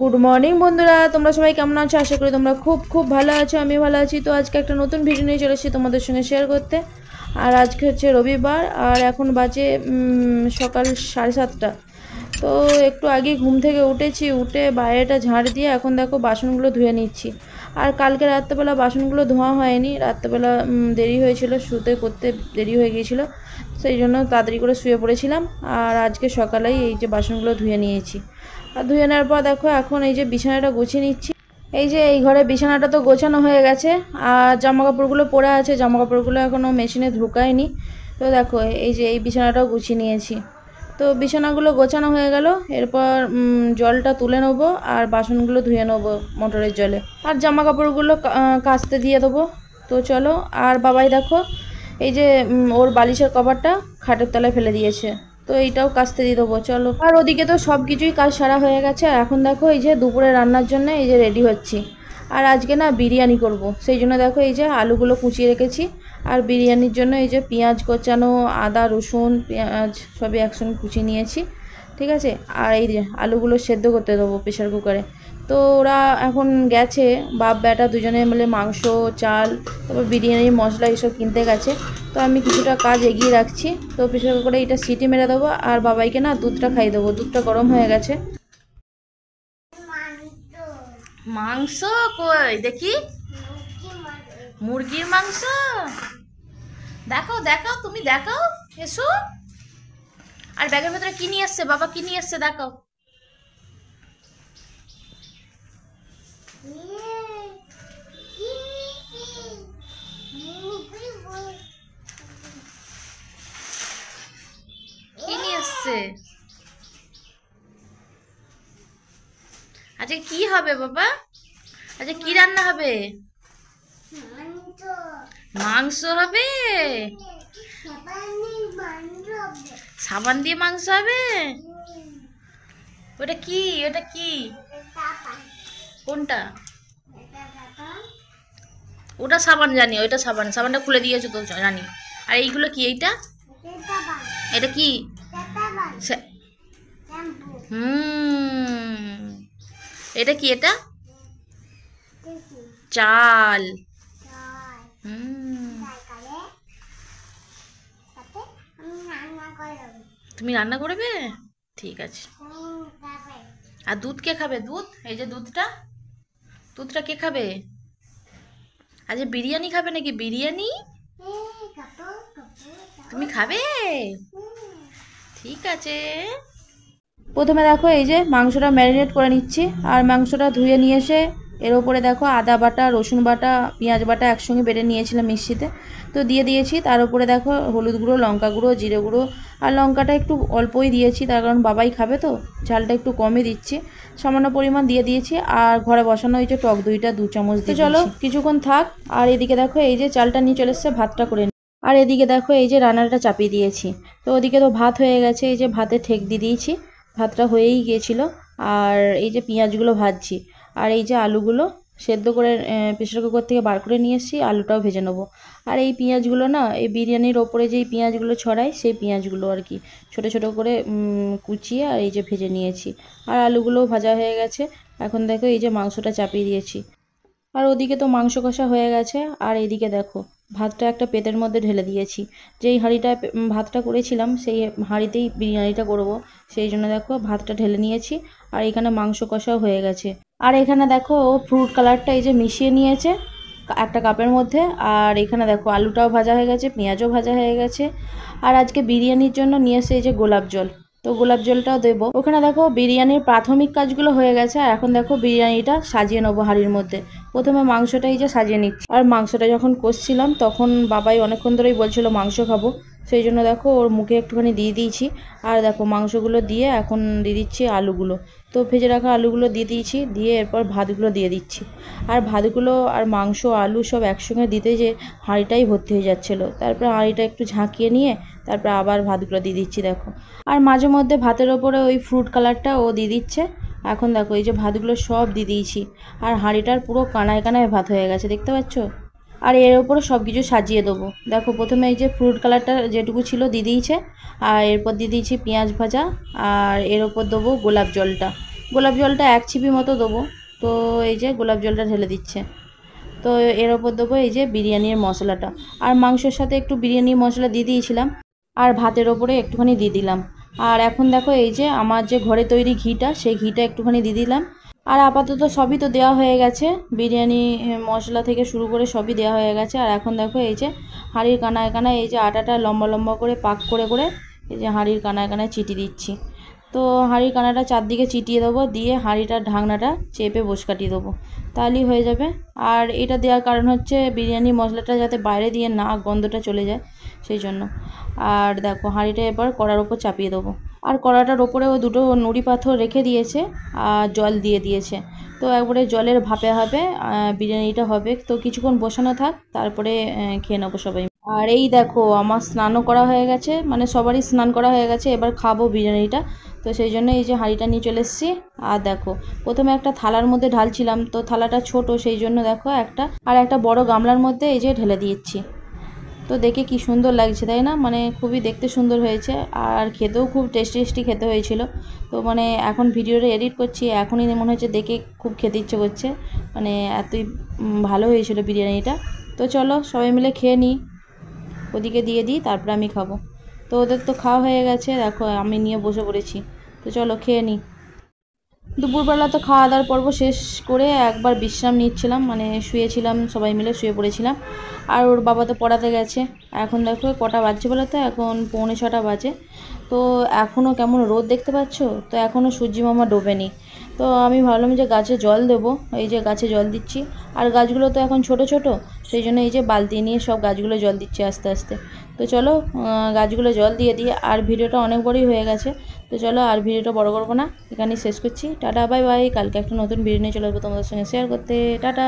Good morning বন্ধুরা, তোমরা সবাই কেমন আছো? আশা করি তোমরা খুব খুব ভালো আছো। আমি ভালো আছি। তো আজকে একটা নতুন ভিডিও নিয়ে চলে এসেছি তোমাদের সঙ্গে শেয়ার করতে। আর আজকে হচ্ছে রবিবার, আর এখন বাজে সকাল 7:30। তো একটু আগে ঘুম থেকে উঠেছি, উঠে বাইরেটা ঝাড় দিয়ে এখন দেখো বাসনগুলো ধুয়ে নিচ্ছি। আর কালকে রাত্রেবেলা বাসনগুলো ধোয়া হয়নি, রাত্রেবেলা দেরি হয়েছিল, শুতে করতে দেরি হয়ে গিয়েছিলো, সেই জন্য তাড়াতাড়ি করে শুয়ে পড়েছিলাম। আর আজকে সকালেই এই যে বাসনগুলো ধুয়ে নিয়েছি। আর ধুয়ে নেওয়ার পর দেখো এখন এই যে বিছানাটা গুছিয়ে নিচ্ছি। এই যে এই ঘরে বিছানাটা তো গোছানো হয়ে গেছে, আর জামা কাপড়গুলো পরে আছে, জামা কাপড়গুলো এখনও মেশিনে ঢুকায়নি। তো দেখো এই যে এই বিছানাটাও গুছিয়ে নিয়েছি। তো বিছানাগুলো গোছানো হয়ে গেল, এরপর জলটা তুলে নেবো আর বাসনগুলো ধুয়ে নেবো মোটরের জলে, আর জামা কাপড়গুলো কাচতে দিয়ে দেবো। তো চলো। আর বাবাই দেখো এই যে ওর বালিশের কভারটা খাটের তলায় ফেলে দিয়েছে, তো এইটাও কাচতে দিয়ে দেবো। চলো। আর ওদিকে তো সব কিছুই কাজ সারা হয়ে গেছে। এখন দেখো এই যে দুপুরে রান্নার জন্য এই যে রেডি হচ্ছি। আর আজকে না বিরিয়ানি করব, সেই জন্য দেখো এই যে আলুগুলো কুচিয়ে রেখেছি। আর বিরিয়ানির জন্য এই যে পেঁয়াজ কোচানো, আদা রসুন পেঁয়াজ সবই একসঙ্গে কুচিয়ে নিয়েছি, ঠিক আছে। আর এই যে আলুগুলো সেদ্ধ করতে দেবো প্রেশার কুকারে। তো ওরা এখন গেছে, বাপ বেটা দুজনে মিলে মাংস, চাল, তারপর বিরিয়ানির মশলা এইসব কিনতে গেছে। তো আমি কিছুটা কাজ এগিয়ে রাখছি। তো প্রেশার কুকারে এটা সিটি মেরে দেবো, আর বাবাইকে না দুধটা খাইয়ে দেবো। দুধটা গরম হয়ে গেছে। মাংস কই দেখি, মুরগির মাংস। দেখাও দেখাও, তুমি দেখাও, এসো। আর ব্যাগের ভেতরে কি নিয়ে এসছে বাবা, কি নিয়ে এসছে দেখাও। কি নিয়ে এসছে? আচ্ছা কি হবে বাবা? আচ্ছা কি রান্না হবে? মাংস হবে। সাবান দিয়ে মাংস হবে? ওটা কি, ওটা কি? কোনটা? ওটা সাবান জানি, ওইটা সাবান, সাবানটা খুলে দিয়েছো তো জানি। আর এইগুলো কি? এইটা এটা কি? হুম, এটা কি? এটা চাল। হুম, তুমি রান্না করবে? ঠিক আছে। আর দুধ কে খাবে? দুধ, এই যে দুধটা, দুধটা কে খাবে? আজ বিরিয়ানি খাবে নাকি? বিরিয়ানি তুমি খাবে? ঠিক আছে। প্রথমে দেখো এই যে মাংসটা ম্যারিনেট করে নিচ্ছি। আর মাংসটা ধুয়ে নিয়ে এসে এর ওপরে দেখো আদা বাটা, রসুন বাটা, পেঁয়াজ বাটা একসঙ্গে বেটে নিয়েছিলাম মিক্সিতে, তো দিয়ে দিয়েছি। তার উপরে দেখো হলুদ গুঁড়ো, লঙ্কা গুঁড়ো, জিরে গুঁড়ো, আর লঙ্কাটা একটু অল্পই দিয়েছি, তার কারণ বাবাই খাবে তো ঝালটা একটু কমই দিচ্ছি, সামান্য পরিমাণ দিয়ে দিয়েছি। আর ঘরে বসানো হয়েছে টক দইটা 2 চামচ দিয়ে। চলো কিছুক্ষণ থাক। আর এদিকে দেখো এই যে চালটা নিয়ে চলে এসছে, ভাতটা করে। আর এদিকে দেখো এই যে রান্নাটা চাপিয়ে দিয়েছি। তো ওদিকে তো ভাত হয়ে গেছে, এই যে ভাতে ঠেক দিয়ে দিয়েছি, ভাতটা হয়েই গিয়েছিল। আর এই যে পেঁয়াজগুলো ভাজছি, আর এই যে আলুগুলো সেদ্ধ করে প্রেসার কুকার থেকে বার করে নিয়ে এসেছি, আলুটাও ভেজে নেবো। আর এই পেঁয়াজগুলো না এই বিরিয়ানির ওপরে যেই পেঁয়াজগুলো ছড়ায় সেই পেঁয়াজগুলো আর কি ছোটো ছোটো করে কুচিয়ে আর এই যে ভেজে নিয়েছি। আর আলুগুলোও ভাজা হয়ে গেছে। এখন দেখো এই যে মাংসটা চাপিয়ে দিয়েছি। আর ওদিকে তো মাংস কষা হয়ে গেছে। আর এদিকে দেখো ভাতটা একটা পেতের মধ্যে ঢেলে দিয়েছি। যেই হাঁড়িটায় ভাতটা করেছিলাম সেই হাঁড়িতেই বিরিয়ানিটা করব, সেই জন্য দেখো ভাতটা ঢেলে নিয়েছি। আর এখানে মাংস কষাও হয়ে গেছে। আর এখানে দেখো ও ফ্রুট কালারটা এই যে মিশিয়ে নিয়েছে একটা কাপের মধ্যে। আর এখানে দেখো আলুটাও ভাজা হয়ে গেছে, পেঁয়াজও ভাজা হয়ে গেছে। আর আজকে বিরিয়ানির জন্য নিয়ে এসে এই যে গোলাপ জল, তো গোলাপ জলটাও দেবো। ওখানে দেখো বিরিয়ানির প্রাথমিক কাজগুলো হয়ে গেছে। আর এখন দেখো বিরিয়ানিটা সাজিয়ে নেবো হাঁড়ির মধ্যে। প্রথমে মাংসটা এই যে সাজিয়ে নিচ্ছি। আর মাংসটা যখন কষছিলাম তখন বাবাই অনেকক্ষণ ধরেই বলছিল মাংস খাবো, সেই জন্য দেখো ওর মুখে একটুখানি দিয়ে দিয়েছি। আর দেখো মাংসগুলো দিয়ে এখন দিয়ে দিচ্ছি আলুগুলো। তো ভেজে রাখা আলুগুলো দিয়ে দিয়েছি, দিয়ে এরপর ভাতগুলো দিয়ে দিচ্ছি। আর ভাতগুলো আর মাংস আলু সব একসঙ্গে দিতে যে হাঁড়িটাই ভর্তি হয়ে যাচ্ছিলো। তারপর হাঁড়িটা একটু ঝাঁকিয়ে নিয়ে তারপর আবার ভাতগুলো দিয়ে দিচ্ছি দেখো। আর মাঝে মধ্যে ভাতের ওপরে ওই ফ্রুট কালারটা ও দিয়ে দিচ্ছে। এখন দেখো এই যে ভাতগুলো সব দিয়ে দিয়েছি। আর হাঁড়িটার পুরো কানায় কানায় ভাত হয়ে গেছে, দেখতে পাচ্ছ। আর এর ওপরে সব কিছু সাজিয়ে দেবো। দেখো প্রথমে এই যে ফ্রুট কালারটা যেটুকু ছিল দিয়ে দিয়েছে। আর এরপর দিয়ে দিয়েছি পেঁয়াজ ভাজা। আর এর ওপর দেবো গোলাপ জলটা। গোলাপ জলটা 1 ছিপি মতো দেবো। তো এই যে গোলাপ জলটা ঢেলে দিচ্ছে। তো এর ওপর দেবো এই যে বিরিয়ানির মশলাটা, আর মাংসের সাথে একটু বিরিয়ানি মশলা দিয়ে দিয়েছিলাম, আর ভাতের ওপরে একটুখানি দিয়ে দিলাম। আর এখন দেখো এই যে আমার যে ঘরে তৈরি ঘিটা, সেই ঘিটা একটুখানি দিয়ে দিলাম। আর আপাতত সবই তো দেওয়া হয়ে গেছে, বিরিয়ানি মশলা থেকে শুরু করে সবই দেওয়া হয়ে গেছে। আর এখন দেখো এই যে হাঁড়ির কানায় কানায় এই যে আটাটা লম্বা লম্বা করে পাক করে করে এই যে হাঁড়ির কানায় কানায় চিটি দিচ্ছি। তো হাঁড়ির কানাটা চারদিকে চিটিয়ে দেবো, দিয়ে হাঁড়িটার ঢাকনাটা চেপে বস কাটিয়ে দেবো, তাহলেই হয়ে যাবে। আর এটা দেওয়ার কারণ হচ্ছে বিরিয়ানি মশলাটা যাতে বাইরে দিয়ে না গন্ধটা চলে যায়, সেই জন্য। আর দেখো হাঁড়িটা এবার কড়ার ওপর চাপিয়ে দেবো। আর কড়াটার ওপরে ও দুটো নুড়ি পাথর রেখে দিয়েছে আর জল দিয়ে দিয়েছে। তো একবারে জলের ভাপে ভাপে বিরিয়ানিটা হবে। তো কিছুক্ষণ বসানো থাক, তারপরে খেয়ে নেবো সবাই। আর এই দেখো আমার স্নানও করা হয়ে গেছে, মানে সবারই স্নান করা হয়ে গেছে, এবার খাবো বিরিয়ানিটা। তো সেই জন্য এই যে হাঁড়িটা নিয়ে চলে এসেছি। আর দেখো প্রথমে একটা থালার মধ্যে ঢালছিলাম, তো থালাটা ছোট, সেই জন্য দেখো একটা বড় গামলার মধ্যে এই যে ঢেলে দিচ্ছি। তো দেখে কি সুন্দর লাগছে তাই না, মানে খুবই দেখতে সুন্দর হয়েছে, আর খেতেও খুব টেস্টি খেতে হয়েছিল। তো মানে এখন ভিডিওটা এডিট করছি, এখনই মনে হচ্ছে দেখে খুব খেতে ইচ্ছে করছে, মানে এতই ভালো হয়েছিল বিরিয়ানিটা। তো চলো সবাই মিলে খেয়ে নিই, ওদিকে দিয়ে দিই, তারপরে আমি খাবো। তো ওদের তো খাওয়া হয়ে গেছে, দেখো আমি নিয়ে বসে পড়েছি। তো চলো খেয়ে নিই। দুপুরবেলা তো খাওয়া দাওয়ার পর্ব শেষ করে একবার বিশ্রাম নিচ্ছিলাম, মানে শুয়েছিলাম, সবাই মিলে শুয়ে পড়েছিলাম। আর ওর বাবা তো পড়াতে গেছে। এখন দেখো কটা বাজছে বলো তো, এখন 6:45 বাজে। তো এখনও কেমন রোদ দেখতে পাচ্ছ, তো এখনও সূর্যি মামা ডোবেনি। তো আমি ভাবলাম যে গাছে জল দেবো, এই যে গাছে জল দিচ্ছি। আর গাছগুলো তো এখন ছোট ছোট, সেই জন্য এই যে বালতি নিয়ে সব গাছগুলো জল দিচ্ছি আস্তে আস্তে। তো চলো গাছগুলো জল দিয়ে দিই। আর ভিডিওটা অনেক বড়ই হয়ে গেছে, তো চলো আর ভিডিওটা বড় করবো না, এখানেই শেষ করছি। টাটা বাই বাই, কালকে একটা নতুন ভিডিও নিয়ে চলে আসবো তোমাদের সঙ্গে শেয়ার করতে। টাটা।